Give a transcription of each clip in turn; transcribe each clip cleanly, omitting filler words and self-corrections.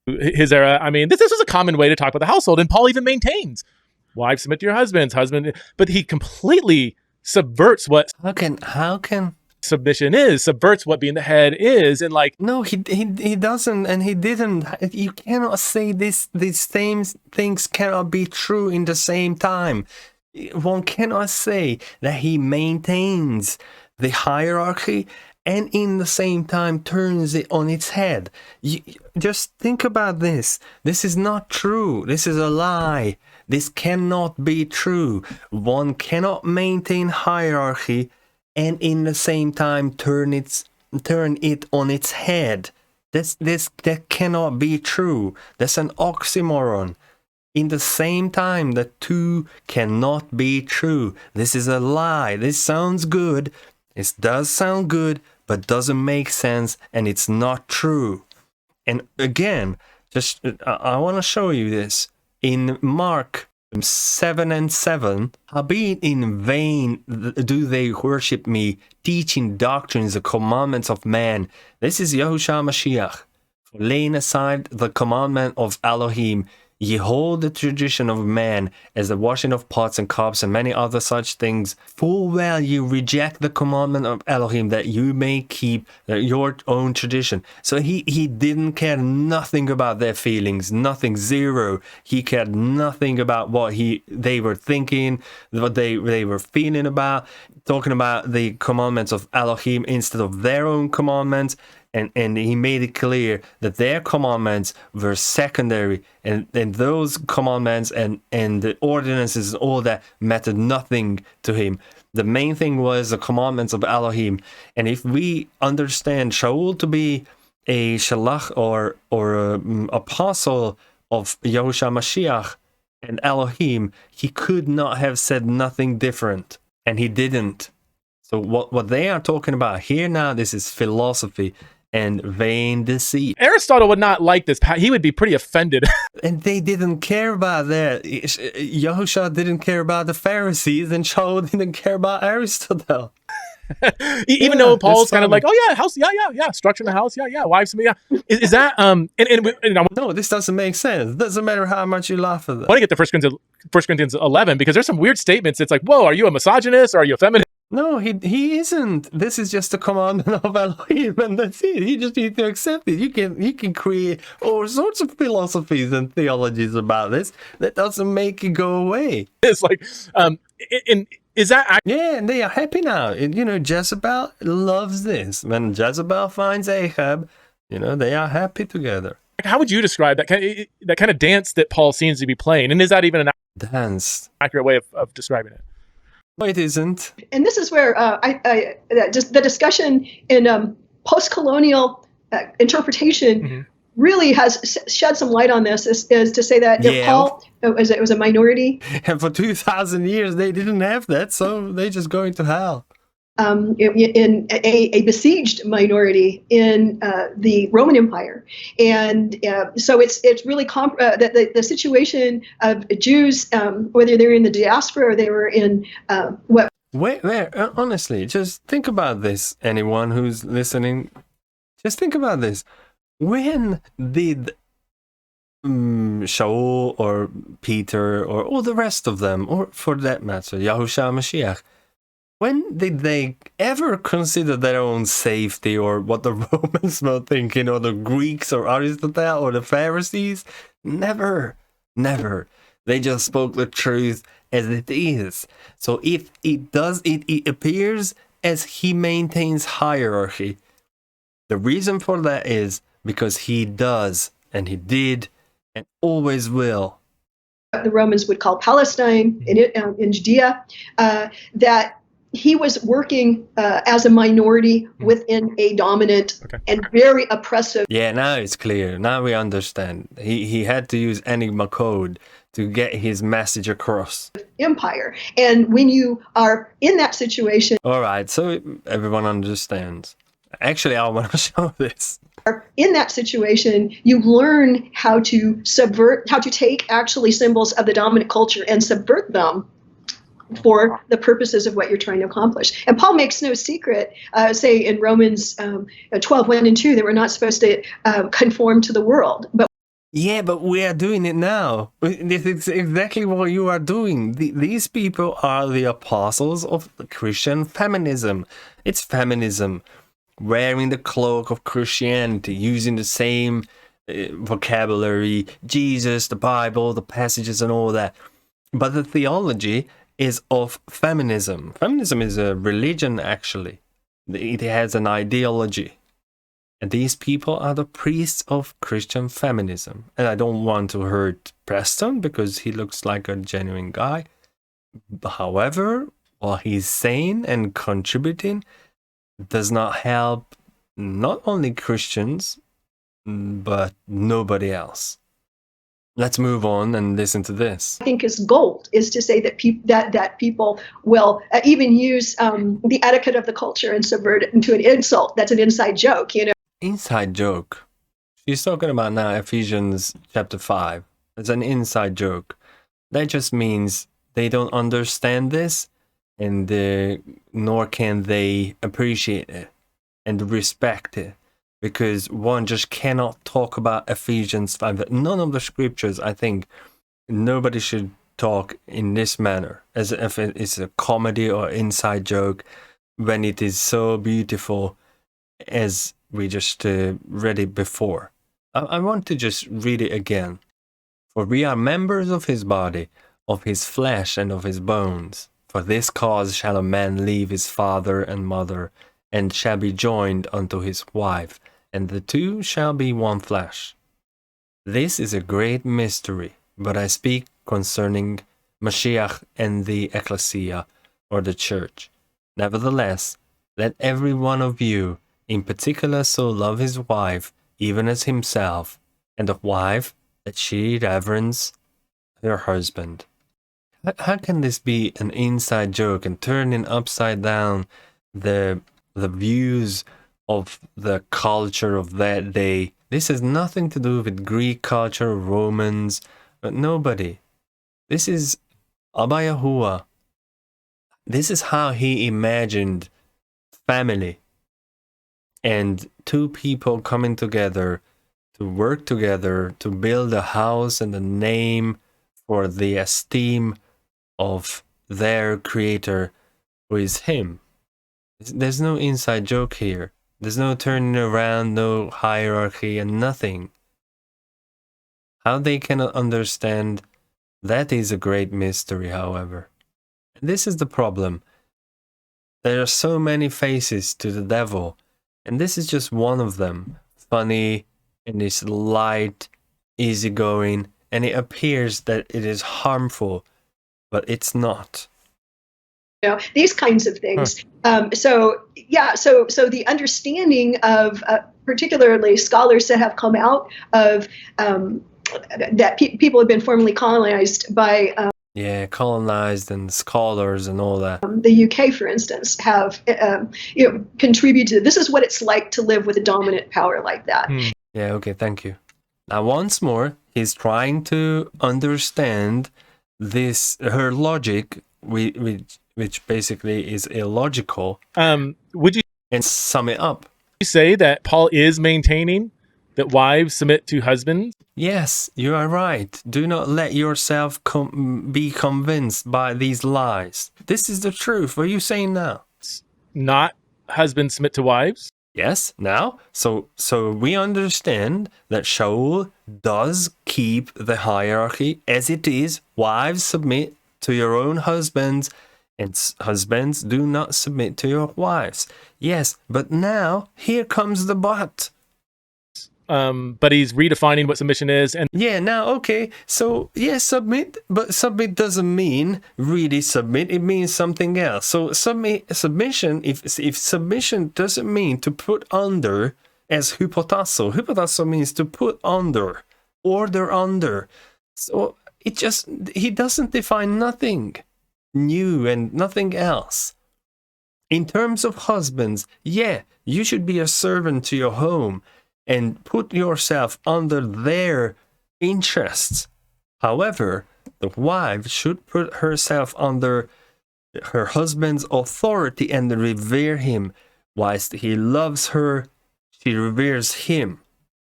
his era. I mean, this is a common way to talk about the household, and Paul even maintains, wives submit to your husbands, but he completely subverts what how can submission is, subverts what being the head is, and like no, he doesn't, and he didn't. You cannot say these same things cannot be true in the same time. One cannot say that he maintains the hierarchy and in the same time turns it on its head. Just think about this. This is not true. This is a lie. This cannot be true. One cannot maintain hierarchy and in the same time turn it on its head. That cannot be true. That's an oxymoron. In the same time, the two cannot be true. This is a lie. This sounds good. It does sound good, but doesn't make sense, and it's not true. And again, I want to show you this. In Mark 7:7, howbeit in vain do they worship me, teaching doctrines, the commandments of man. This is Yahushua Mashiach. For laying aside the commandment of Elohim, ye hold the tradition of man as the washing of pots and cups and many other such things. Full well you reject the commandment of Elohim that you may keep your own tradition. So he didn't care nothing about their feelings, nothing, zero. He cared nothing about what they were thinking, what they were feeling about, talking about the commandments of Elohim instead of their own commandments. And he made it clear that their commandments were secondary, and those commandments and the ordinances and all that mattered nothing to him. The main thing was the commandments of Elohim. And if we understand Shaul to be a shalach or apostle of Yahushua Mashiach and Elohim, he could not have said nothing different, and he didn't. So what they are talking about here now, this is philosophy and vain deceit. Aristotle would not like this. He would be pretty offended. And they didn't care about that. Yahushua didn't care about the Pharisees, and Shaul didn't care about Aristotle. Even though Paul's kind of like, oh yeah, house, yeah, structure in the house, yeah, wives, yeah. Is that No, this doesn't make sense. It doesn't matter how much you laugh at that. I want to get to 1 Corinthians 11 because there's some weird statements. It's like, whoa, are you a misogynist or are you a feminist? No, he isn't. This is just a commandment of Elohim, and that's it. You just need to accept it. You can create all sorts of philosophies and theologies about this. That doesn't make it go away. It's like, is that? Yeah, and they are happy now. Jezebel loves this. When Jezebel finds Ahab, they are happy together. How would you describe that kind of dance that Paul seems to be playing? And is that even an dance? Accurate way of describing it? No, it isn't. And this is where just the discussion in post-colonial interpretation really has shed some light on this. Is to say that Paul was a minority, and for 2,000 years they didn't have that, so they just go into hell. In a besieged minority in the Roman Empire, and so it's really the situation of Jews, whether they're in the diaspora or they were in Where honestly, just think about this. Anyone who's listening, just think about this. When did Shaul or Peter or all the rest of them, or for that matter, Yahushua Mashiach, when did they ever consider their own safety or what the Romans were thinking, or the Greeks or Aristotle or the Pharisees? Never. They just spoke the truth as it is. So if it appears as he maintains hierarchy. The reason for that is because he does, and he did, and always will. The Romans would call Palestine in Judea, that he was working as a minority within a dominant and very oppressive. Yeah, now it's clear. Now we understand. He had to use enigma code to get his message across. Empire. And when you are in that situation. All right, so everyone understands. Actually, I want to show this. In that situation, you learn how to take actually symbols of the dominant culture and subvert them for the purposes of what you're trying to accomplish. And Paul makes no secret, say in Romans 12:1 and 2, that we're not supposed to conform to the world. But Yeah, but we are doing it now. This is exactly what you are doing. These people are the apostles of the Christian feminism. It's feminism, wearing the cloak of Christianity, using the same vocabulary, Jesus, the Bible, the passages and all that. But the theology is of feminism. Feminism is a religion, actually. It has an ideology. And these people are the priests of Christian feminism. And I don't want to hurt Preston because he looks like a genuine guy. However, what he's saying and contributing does not help not only Christians, but nobody else. Let's move on and listen to this. I think is gold is to say that people will even use the etiquette of the culture and subvert it into an insult. That's an inside joke, you know. Inside joke. She's talking about now Ephesians chapter 5. It's an inside joke. That just means they don't understand this, and nor can they appreciate it and respect it. Because one just cannot talk about Ephesians 5. None of the scriptures, I think, nobody should talk in this manner, as if it's a comedy or inside joke, when it is so beautiful as we just read it before. I want to just read it again. For we are members of his body, of his flesh and of his bones. For this cause shall a man leave his father and mother, and shall be joined unto his wife, and the two shall be one flesh. This is a great mystery, but I speak concerning Mashiach and the ecclesia, or the church. Nevertheless, let every one of you in particular so love his wife, even as himself, and the wife that she reverence her husband. How can this be an inside joke and turning upside down the views of the culture of that day? This has nothing to do with Greek culture, Romans, but nobody. This is Abba Yahuwah. This is how he imagined family. And two people coming together to work together to build a house and a name for the esteem of their creator, who is him. There's no inside joke here. There's no turning around, no hierarchy and nothing. How they cannot understand, that is a great mystery, however. And this is the problem. There are so many faces to the devil, and this is just one of them. Funny, and it's light, easygoing, and it appears that it is harmful, but it's not. You know, these kinds of things. So the understanding of particularly scholars that have come out of that people have been formerly colonized by colonized and scholars and all that. The UK, for instance, have contributed. This is what it's like to live with a dominant power like that. Yeah, okay, thank you. Now, once more, he's trying to understand her logic, which basically is illogical. Would you sum it up? Say that Paul is maintaining that wives submit to husbands? Yes, you are right. Do not let yourself be convinced by these lies. This is the truth. What are you saying now? Not husbands submit to wives? Yes, now, so we understand that Shaul does keep the hierarchy as it is. Wives, submit to your own husbands, and husbands, do not submit to your wives. Yes, but now, here comes the but. But he's redefining what submission is. And yeah, now, okay, so, yeah, submit, but submit doesn't mean really submit, it means something else. So submission, if submission doesn't mean to put under, as hypotasso means to put under, order under. So he doesn't define nothing new and nothing else. In terms of husbands, yeah, you should be a servant to your home and put yourself under their interests. However, the wife should put herself under her husband's authority and revere him. Whilst he loves her, she reveres him.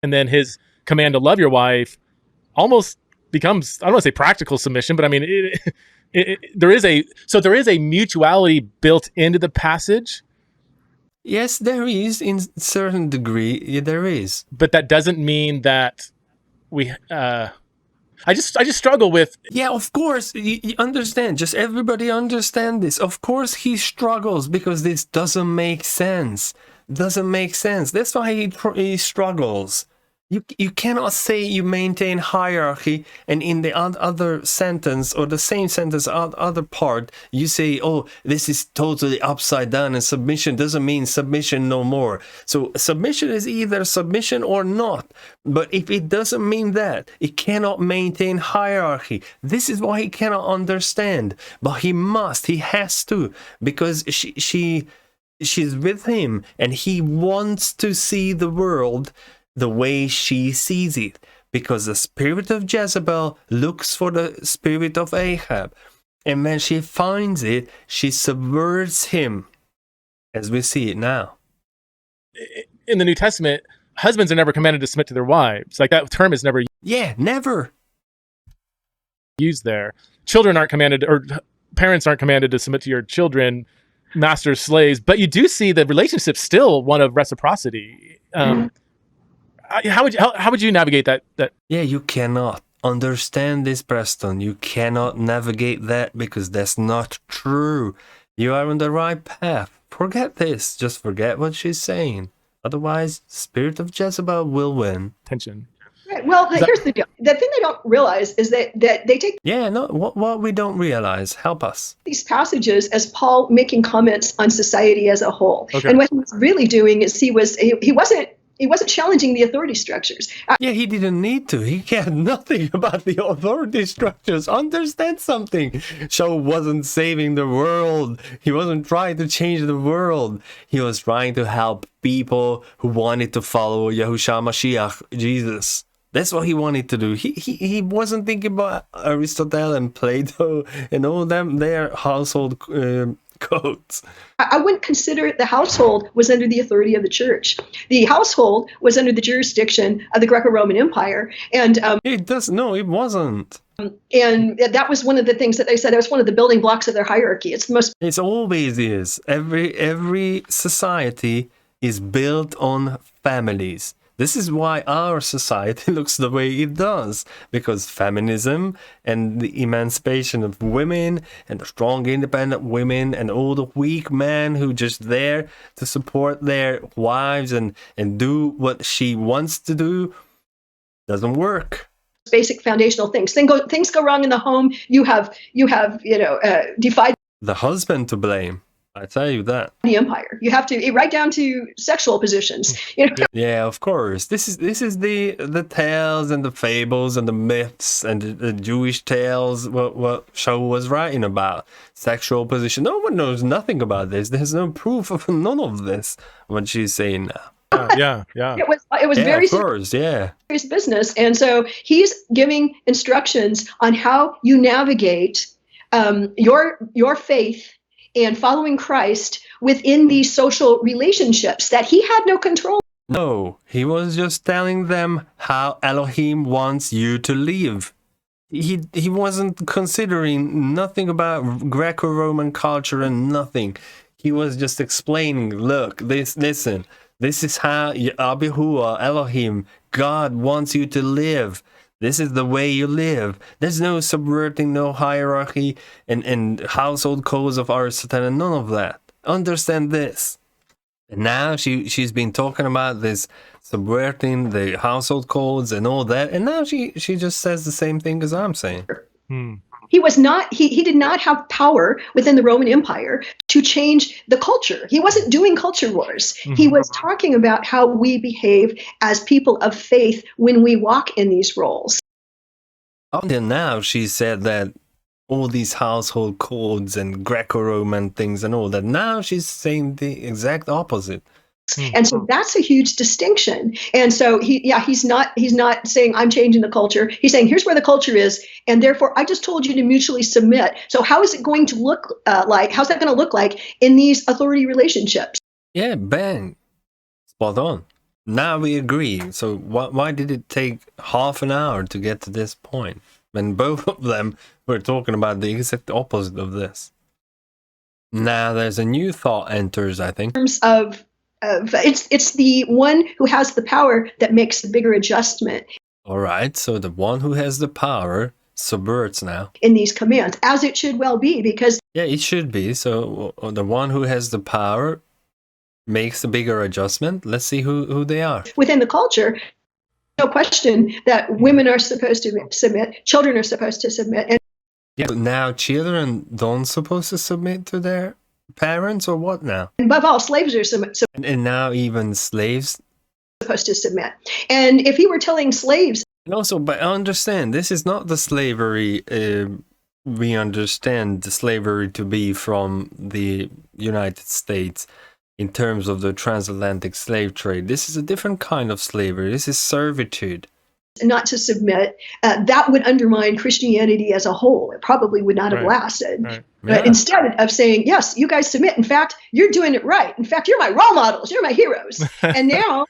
And then his command to love your wife almost becomes, I don't want to say practical submission, but I mean, there is a mutuality built into the passage. Yes, there is, in certain degree. Yeah, there is. But that doesn't mean that we. I just struggle with. Yeah, of course. You understand. Just everybody understand this. Of course, he struggles because this doesn't make sense. Doesn't make sense. That's why he struggles. You cannot say you maintain hierarchy and in the other sentence or the same sentence other part you say, oh, this is totally upside down and submission doesn't mean submission no more. So submission is either submission or not. But if it doesn't mean that, it cannot maintain hierarchy. This is why he cannot understand. But he has to, because she's with him and he wants to see the world the way she sees it, because the spirit of Jezebel looks for the spirit of Ahab, and when she finds it, she subverts him, as we see it now. In the New Testament, husbands are never commanded to submit to their wives. Like, that term is never never used there. Children aren't commanded, or parents aren't commanded to submit to your children, masters, slaves, but you do see the relationship still one of reciprocity. How would you navigate that? Yeah, you cannot understand this, Preston. You cannot navigate that because that's not true. You are on the right path. Forget this. Just forget what she's saying. Otherwise, the spirit of Jezebel will win. Tension. Right. Well, here's the deal. The thing they don't realize is that they take what we don't realize. Help us. These passages as Paul making comments on society as a whole. Okay. And what he was really doing is he wasn't challenging the authority structures. Yeah, he didn't need to. He cared nothing about the authority structures. Understand something. Shaul wasn't saving the world. He wasn't trying to change the world. He was trying to help people who wanted to follow Yahushua Mashiach, Jesus. That's what he wanted to do. He wasn't thinking about Aristotle and Plato and all them their household codes. I wouldn't consider the household was under the authority of the church. The household was under the jurisdiction of the Greco-Roman Empire, and it wasn't. And that was one of the things that they said. That was one of the building blocks of their hierarchy. It's the most. It always is. Every society is built on families. This is why our society looks the way it does, because feminism and the emancipation of women and the strong independent women and all the weak men who just there to support their wives and do what she wants to do doesn't work. Basic foundational things. Things go wrong in the home. You have defied the husband to blame. I tell you that. The empire. You have to right down to sexual positions. Yeah, of course. This is the tales and the fables and the myths and the Jewish tales. What Shaul was writing about sexual position. No one knows nothing about this. There's no proof of none of this. What she's saying now. Yeah. It was very serious business, and so he's giving instructions on how you navigate your faith and following Christ within these social relationships that he had no control. No, he was just telling them how Elohim wants you to live. He wasn't considering nothing about Greco-Roman culture and nothing. He was just explaining, look, listen, this is how Yahuwah, Elohim, God wants you to live. This is the way you live. There's no subverting, no hierarchy and household codes of Aristotle and none of that. Understand this. And now she's been talking about this subverting the household codes and all that, and now she just says the same thing as I'm saying. He was not. He did not have power within the Roman Empire to change the culture. He wasn't doing culture wars. He was talking about how we behave as people of faith when we walk in these roles. Until now, she said that all these household codes and Greco-Roman things and all that. Now she's saying the exact opposite. And so that's a huge distinction. And so he's not saying I'm changing the culture. He's saying here's where the culture is, and therefore I just told you to mutually submit. So how is it going to look like? How's that going to look like in these authority relationships? Yeah, bang, spot on. Now we agree. So why did it take half an hour to get to this point when both of them were talking about the exact opposite of this? Now there's a new thought enters, I think. In terms of it's the one who has the power that makes the bigger adjustment. All right, so the one who has the power subverts now. In these commands, as it should well be, because yeah, it should be. So the one who has the power makes a bigger adjustment. Let's see who they are. Within the culture, no question that women are supposed to submit, children are supposed to submit. And yeah, but now children don't supposed to submit to their parents, or what now? above all, slaves are and now even slaves supposed to submit. And if he were telling slaves, and also, but understand, this is not the slavery we understand the slavery to be from the United States in terms of the transatlantic slave trade. This is a different kind of slavery. This is servitude. Not to submit, that would undermine Christianity as a whole. It probably would not have lasted. Right. Yeah. Instead of saying, yes, you guys submit. In fact, you're doing it right. In fact, you're my role models. You're my heroes. And now,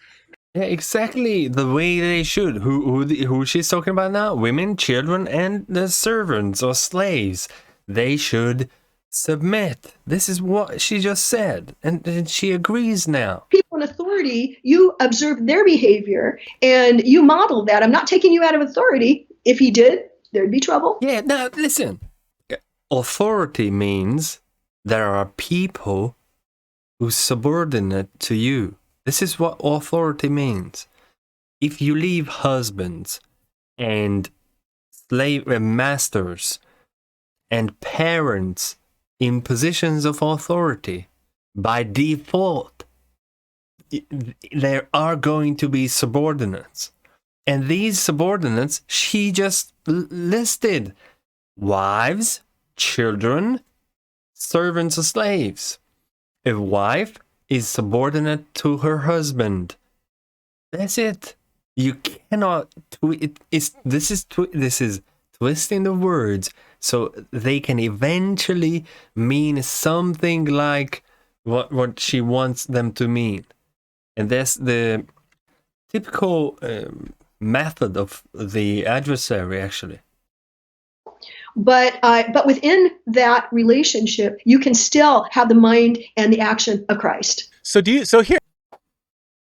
yeah, exactly the way they should. Who she's talking about now? Women, children, and the servants or slaves. They should submit. This is what she just said, and she agrees now. people in authority, you observe their behavior and you model that. I'm not taking you out of authority. If he did, there'd be trouble. Yeah, now listen. Authority means there are people who subordinate to you. This is what authority means. If you leave husbands and slave masters and parents in positions of authority, by default, there are going to be subordinates. And these subordinates, she just listed: wives, children, servants or slaves. A wife is subordinate to her husband. That's it. You cannot. This is twisting the words so they can eventually mean something like what she wants them to mean. And that's the typical method of the adversary, actually. But within that relationship, you can still have the mind and the action of Christ. So here.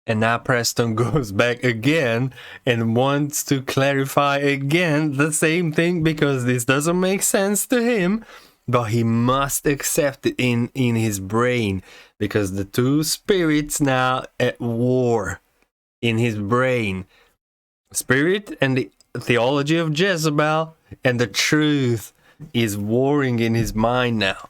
And now Preston goes back again and wants to clarify again the same thing, because this doesn't make sense to him, but he must accept it in his brain, because the two spirits now at war in his brain. Spirit and the theology of Jezebel and the truth is warring in his mind now.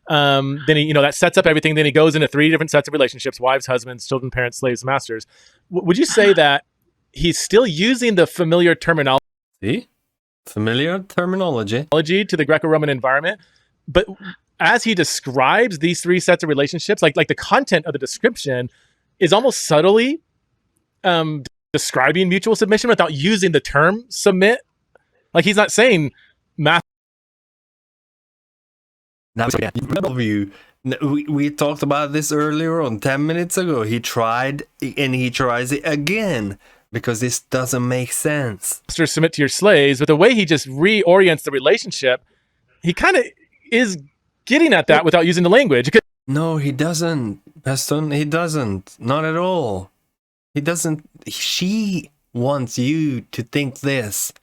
Then he, that sets up everything. Then he goes into 3 different sets of relationships: wives, husbands, children, parents, slaves, masters. Would you say that he's still using the familiar terminology? See? Familiar terminology to the Greco-Roman environment, but as he describes these 3 sets of relationships, like the content of the description is almost subtly describing mutual submission without using the term submit. Like he's not saying math. Now, we talked about this earlier on 10 minutes ago. He tried and he tries it again because this doesn't make sense. Submit to your slaves, but the way he just reorients the relationship, he kind of is getting at that without using the language. No, he doesn't, Preston. He doesn't. Not at all. He doesn't. She wants you to think this,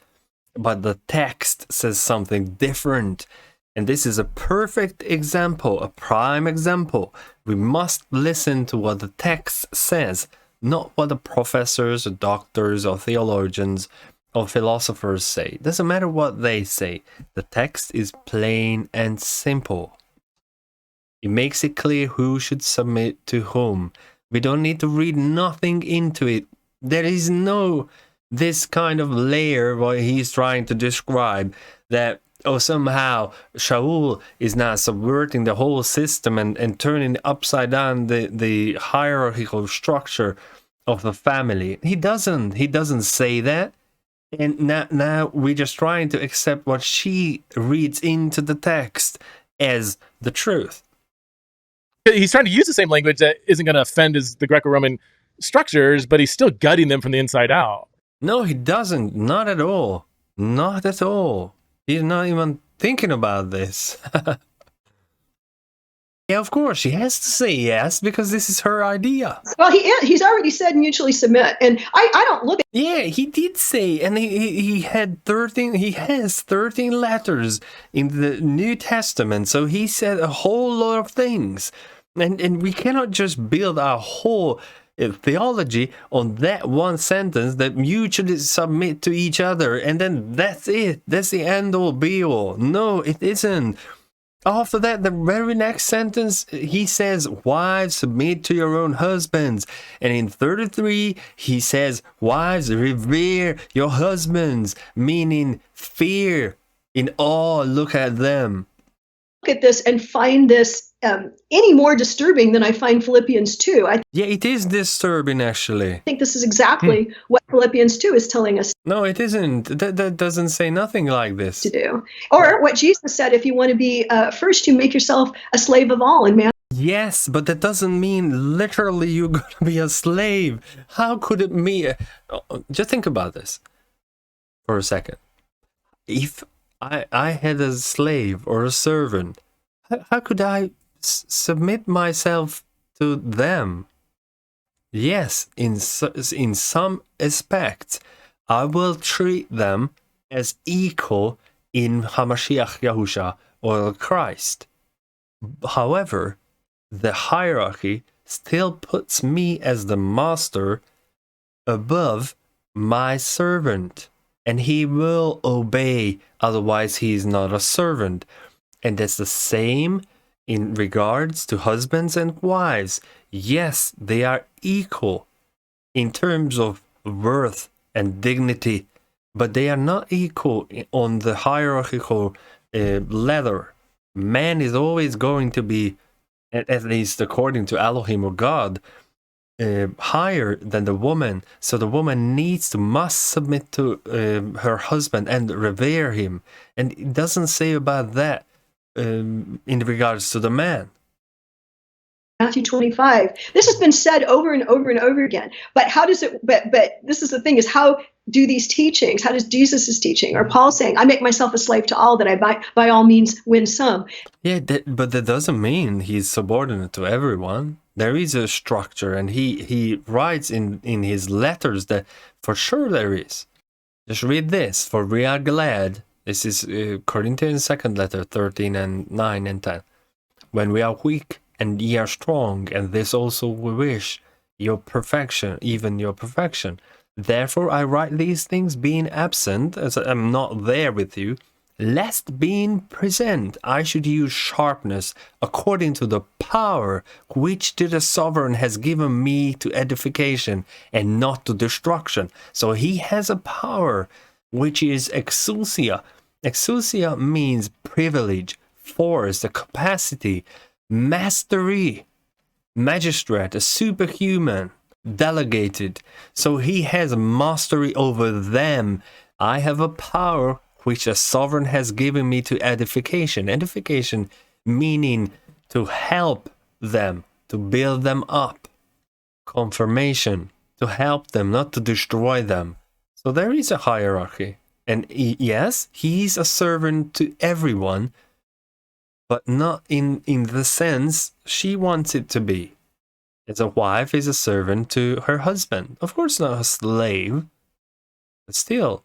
but the text says something different. And this is a perfect example, a prime example. We must listen to what the text says, not what the professors or doctors or theologians or philosophers say. It doesn't matter what they say. The text is plain and simple. It makes it clear who should submit to whom. We don't need to read nothing into it. There is no this kind of layer what he's trying to describe, that somehow Shaul is now subverting the whole system and turning upside down the hierarchical structure of the family. He doesn't say that. And now we're just trying to accept what she reads into the text as the truth. He's trying to use the same language that isn't going to offend the Greco-Roman structures, but he's still gutting them from the inside out. No, he doesn't. Not at all. Not at all. He's not even thinking about this. Yeah, of course, she has to say yes because this is her idea. Well, he's already said mutually submit, and I don't look at. Yeah, he did say, and he had 13. He has 13 letters in the New Testament, so he said a whole lot of things, and we cannot just build our whole theology on that one sentence that mutually submit to each other, and then that's it. That's the end all be all. No, it isn't. After that, the very next sentence, he says, wives, submit to your own husbands. And in 33, he says, wives, revere your husbands, meaning fear, in awe, look at them. Look at this and find this any more disturbing than I find Philippians 2. Yeah, it is disturbing, actually. think this is exactly what Philippians 2 is telling us No, it isn't. That doesn't say nothing like this. to do. Or what Jesus said, if you want to be first, you make yourself a slave of all. And man, Yes, but that doesn't mean literally you're going to be a slave. How could it mean? Just think about this for a second. If I had a slave or a servant, how could I submit myself to them? Yes, in some aspects, I will treat them as equal in Hamashiach Yahusha or Christ. However, the hierarchy still puts me as the master above my servant, and he will obey, otherwise he is not a servant. And that's the same in regards to husbands and wives. Yes, they are equal in terms of worth and dignity, but they are not equal on the hierarchical ladder. Man is always going to be, at least according to Elohim or God, higher than the woman. So the woman must submit to her husband and revere him. And it doesn't say about that in regards to the man. Matthew 25. This has been said over and over and over again. But how does it? But this is the thing: is how do these teachings? How does Jesus' teaching or Paul saying, "I make myself a slave to all, that I by all means win some"? Yeah, but that doesn't mean he's subordinate to everyone. There is a structure, and he writes in his letters that for sure there is. Just read this. For we are glad. This is Corinthians' second letter, 13 and 9 and 10. When we are weak, and ye are strong, and this also we wish, your perfection, even your perfection. Therefore I write these things being absent, as I am not there with you, lest being present I should use sharpness according to the power which the sovereign has given me to edification and not to destruction. So he has a power which is exousia. Exousia means privilege, force, the capacity, mastery, magistrate, a superhuman, delegated. So he has mastery over them. I have a power which a sovereign has given me to edification. Edification meaning to help them, to build them up. Confirmation, to help them, not to destroy them. So there is a hierarchy. And yes, he's a servant to everyone, but not in the sense she wants it to be. As a wife is a servant to her husband. Of course not a slave, but still.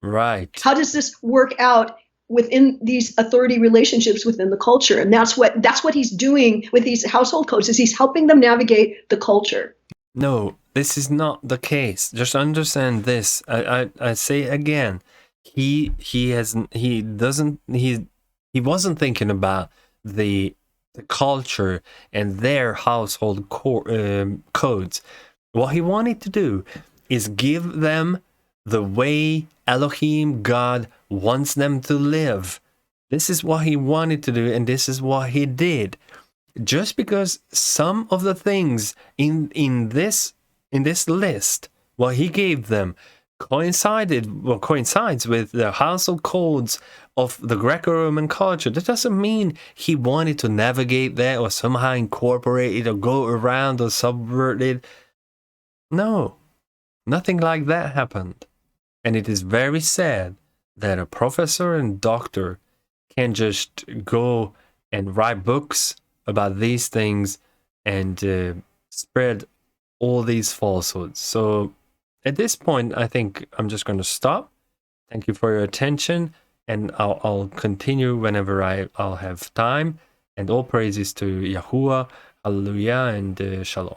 Right. How does this work out within these authority relationships within the culture? And that's what he's doing with these household codes, is he's helping them navigate the culture. No, this is not the case. Just understand this. I say again, he wasn't thinking about the culture and their household codes. What he wanted to do is give them the way Elohim, God, wants them to live. This is what he wanted to do, and this is what he did. Just because some of the things in this list, what he gave them, coincides with the household codes of the Greco-Roman culture. That doesn't mean he wanted to navigate that or somehow incorporate it or go around or subvert it. No, nothing like that happened. And it is very sad that a professor and doctor can just go and write books about these things and spread all these falsehoods. So at this point, I think I'm just going to stop. Thank you for your attention, and I'll continue whenever I'll have time. And all praises to Yahuwah, Hallelujah, and Shalom.